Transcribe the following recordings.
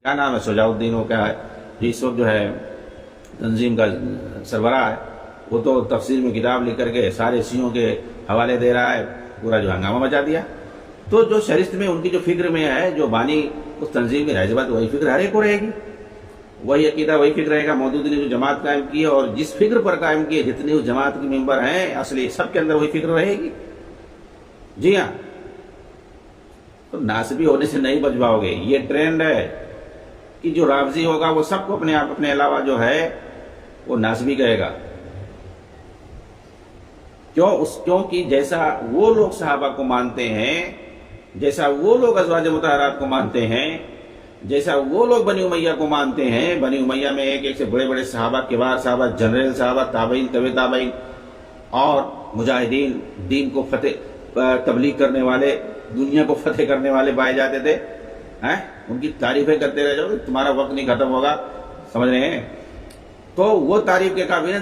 کیا نام ہے شجاع الدین، وہ کیا ہے اس وقت جو ہے تنظیم کا سربراہ ہے، وہ تو تفسیر میں کتاب لکھ کر کے سارے شیعوں کے حوالے دے رہا ہے، پورا جو ہنگامہ مچا دیا۔ تو جو شریعت میں ان کی جو فکر میں ہے، جو بانی اس تنظیم کی رہے بات، وہی فکر ہر ایک کو رہے گی، وہی عقیدہ وہی فکر رہے گا۔ مودودی نے جو جماعت قائم کی ہے اور جس فکر پر قائم کی ہے، جتنے اس جماعت کے ممبر ہیں اصلی، سب کے اندر وہی فکر رہے گی۔ جی ہاں، تو ناسبی ہونے سے نہیں بچ پاؤ گے۔ یہ ٹرینڈ ہے کہ جو رافضی ہوگا وہ سب کو اپنے علاوہ جو ہے وہ ناسبی کہے گا۔ کیونکہ جیسا وہ لوگ صحابہ کو مانتے ہیں، جیسا وہ لوگ ازواج مطہرات کو مانتے ہیں، جیسا وہ لوگ بنی امیہ کو مانتے ہیں، بنی امیہ میں ایک ایک سے بڑے بڑے صحابہ، کبار صحابہ، جنرل صحابہ، تابعین، طبع تابعین اور مجاہدین، دین کو تبلیغ کرنے والے، دنیا کو فتح کرنے والے پائے جاتے تھے۔ ان کی تعریفیں کرتے رہ جاؤ، تمہارا وقت نہیں ختم ہوگا، سمجھ رہے ہیں؟ تو وہ تعریف کے قابل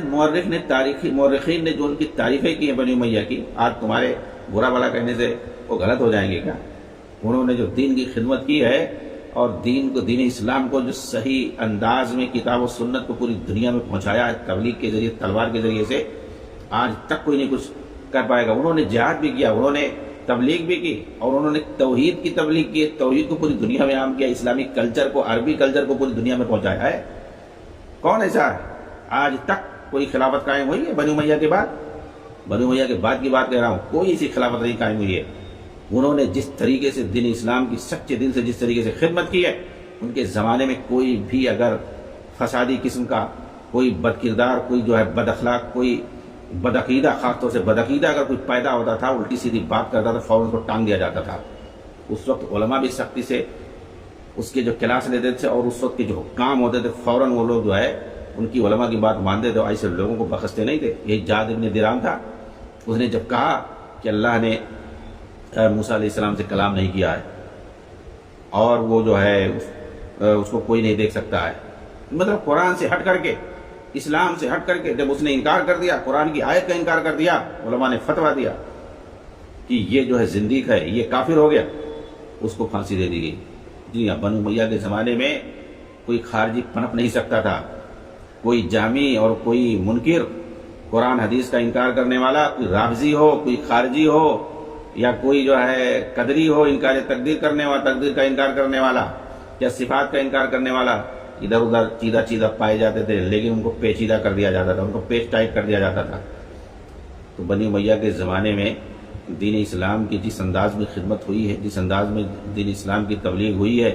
مورخین نے جو ان کی تعریفیں کی ہیں بنی امیہ کی، آج تمہارے برا بھلا کہنے سے وہ غلط ہو جائیں گے کیا؟ انہوں نے جو دین کی خدمت کی ہے اور دین اسلام کو جو صحیح انداز میں کتاب و سنت کو پوری دنیا میں پہنچایا ہے، تبلیغ کے ذریعے، تلوار کے ذریعے سے، آج تک کوئی نہیں کچھ کر پائے گا۔ انہوں نے جہاد بھی کیا، انہوں نے تبلیغ بھی کی، اور انہوں نے توحید کی تبلیغ کی، توحید کو پوری دنیا میں عام کیا، اسلامی کلچر کو، عربی کلچر کو پوری دنیا میں پہنچایا ہے۔ کون ایسا ہے؟ آج تک کوئی خلافت قائم ہوئی ہے بنی امیہ کے بعد؟ بنی امیہ کے بعد کی بات کہہ رہا ہوں، کوئی ایسی خلافت نہیں قائم ہوئی ہے۔ انہوں نے جس طریقے سے دین اسلام کی سچے دل سے جس طریقے سے خدمت کی ہے، ان کے زمانے میں کوئی بھی اگر فسادی قسم کا کوئی بد کردار، کوئی جو ہے بد اخلاق، کوئی بدعقیدہ، خاص طور سے بدعقیدہ اگر کوئی پیدا ہوتا تھا، الٹی سیدھی بات کرتا تھا، فوراً کو ٹانگ دیا جاتا تھا۔ اس وقت علماء بھی سختی سے اس کے جو کلاس لیتے تھے، اور اس وقت کے جو حکام ہوتے تھے، فوراً وہ لوگ جو ہے ان کی علماء کی بات مانتے تھے، ایسے لوگوں کو بخشتے نہیں تھے۔ یہ جاد ابن درام تھا، اس نے جب کہا کہ اللہ نے موسیٰ علیہ السلام سے کلام نہیں کیا ہے اور وہ جو ہے اس کو کوئی نہیں دیکھ سکتا ہے، مطلب قرآن سے ہٹ کر کے، اسلام سے ہٹ کر کے جب اس نے انکار کر دیا، قرآن کی آیت کا انکار کر دیا، علماء نے فتویٰ دیا کہ یہ جو ہے زندیق ہے، یہ کافر ہو گیا، اس کو پھانسی دے دی گئی۔ جی ہاں، بنو امیہ کے زمانے میں کوئی خارجی پنپ نہیں سکتا تھا، کوئی جامی اور کوئی منکر، قرآن حدیث کا انکار کرنے والا، کوئی رافضی ہو، کوئی خارجی ہو، یا کوئی جو ہے قدری ہو، انکار تقدیر کرنے والا، تقدیر کا انکار کرنے والا، یا صفات کا انکار کرنے والا، ادھر ادھر چیدہ پائے جاتے تھے، لیکن ان کو پیچیدہ کر دیا جاتا تھا، ان کو پیچ ٹائٹ کر دیا جاتا تھا۔ تو بنی امیہ کے زمانے میں دین اسلام کی جس انداز میں خدمت ہوئی ہے، جس انداز میں دین اسلام کی تبلیغ ہوئی ہے،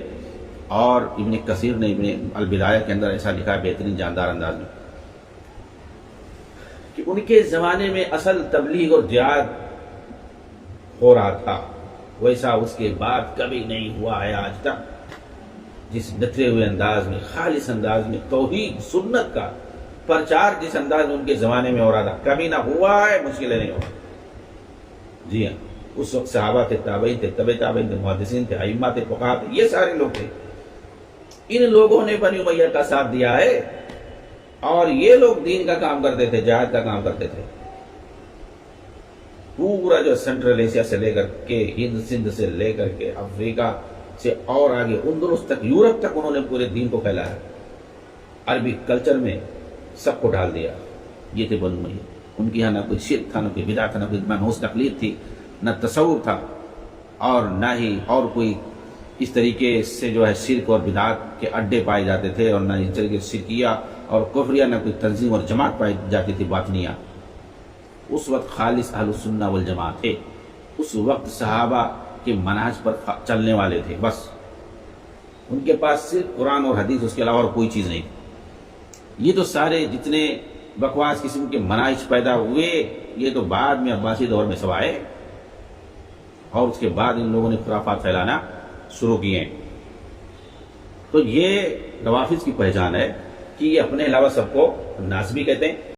اور ابن کثیر نے ابن البدایہ کے اندر ایسا لکھا ہے بہترین جاندار انداز میں کہ ان کے زمانے میں اصل تبلیغ اور جہاد ہو رہا تھا، ویسا اس کے بعد کبھی نہیں ہوا ہے آج تک۔ جس نتھرے ہوئے انداز میں، خالص انداز میں توحید سنت کا پرچار جس انداز میں ان کے زمانے میں ہو رہا تھا، کبھی نہ ہوا ہے، مشکل نہیں ہوا۔ جی ہاں، اس وقت صحابہ تھے، تابعین تھے، طبع تابعین تھے، محدثین تھے، ائمہ تھے، فقہاء تھے، یہ سارے لوگ تھے۔ ان لوگوں نے بنی امیہ کا ساتھ دیا ہے، اور یہ لوگ دین کا کام کرتے تھے، جہاد کا کام کرتے تھے۔ پورا جو سینٹرل ایشیا سے لے کر کے، ہند سندھ سے لے کر کے، افریقہ سے اور آگے اندلس تک، یورپ تک انہوں نے پورے دین کو پھیلایا، عربی کلچر میں سب کو ڈال دیا۔ یہ تھے بنو امیہ۔ ان کے یہاں نہ کوئی شرک تھا، نہ کوئی بدعت تھا، نہ کوئی منحوس تقلید تھی، نہ تصوف تھا، اور نہ ہی اور کوئی اس طریقے سے جو ہے شرک اور بدعت کے اڈے پائے جاتے تھے، اور نہ اس طریقے سے شرکیہ اور کفریہ، نہ کوئی تنظیم اور جماعت پائی جاتی تھی باطنیہ۔ اس وقت خالص اہل السنہ والجماعت تھے، اس وقت صحابہ کے منہج پر چلنے والے تھے، بس ان کے پاس صرف قرآن اور حدیث، اس کے علاوہ اور کوئی چیز نہیں تھی۔ یہ تو سارے جتنے بکواس قسم کے مناہج پیدا ہوئے، یہ تو بعد میں عباسی دور میں سب آئے، اور اس کے بعد ان لوگوں نے خرافات پھیلانا شروع کیے۔ تو یہ روافض کی پہچان ہے کہ یہ اپنے علاوہ سب کو ناسبی کہتے ہیں۔